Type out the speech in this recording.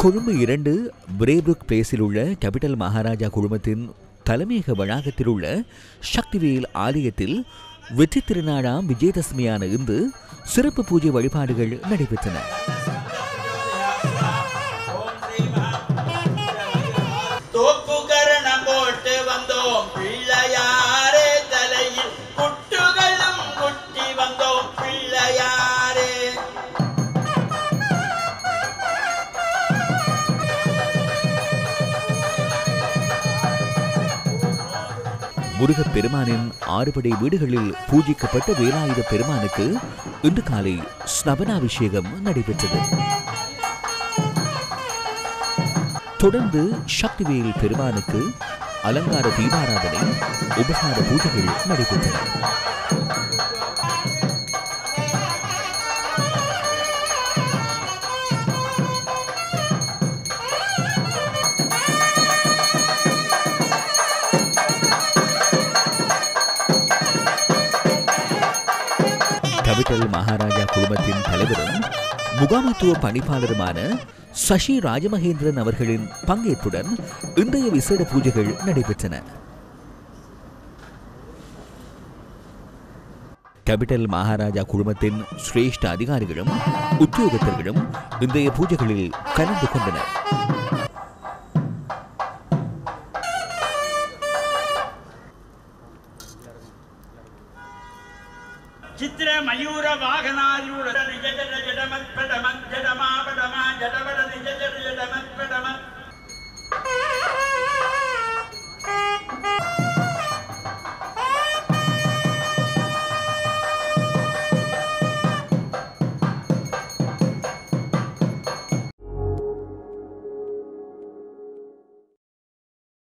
கொழும்பு 2 பிரேபுக் பிளேஸில் உள்ள கேபிட்டல் மகாராஜா குழுமத்தின் தலைமையக வளாகத்தில் உள்ள சக்திவேல் ஆலயத்தில் வெற்றி திருநாளாம் விஜயதசமியான இன்று சிறப்பு பூஜை வழிபாடுகள் நடைபெற்றன. முருகப் பெருமானின் 6 படை வீடுகளில் பூஜிக்கப்பட்ட வேலாயுத பெருமானுக்கு இன்று காலை ஸ்நபனாபிஷேகம் நடைபெற்றது. தொடர்ந்து சக்திவேல் பெருமானுக்கு அலங்கார தீபாராதனை, உபசார பூஜைகள் நடைபெற்றன. கேபிட்டல் மகாராஜா குழுமத்தின் தலைவரும் முகாமைத்துவ பணிப்பாளருமான சசி ராஜமகேந்திரன் அவர்களின் பங்கேற்புடன் இன்றைய விசேட பூஜைகள் நடைபெற்றன. கேபிட்டல் மகாராஜா குழுமத்தின் சிரேஷ்ட அதிகாரிகளும் உத்தியோகத்தர்களும் இன்றைய பூஜைகளில் கலந்து கொண்டனர்.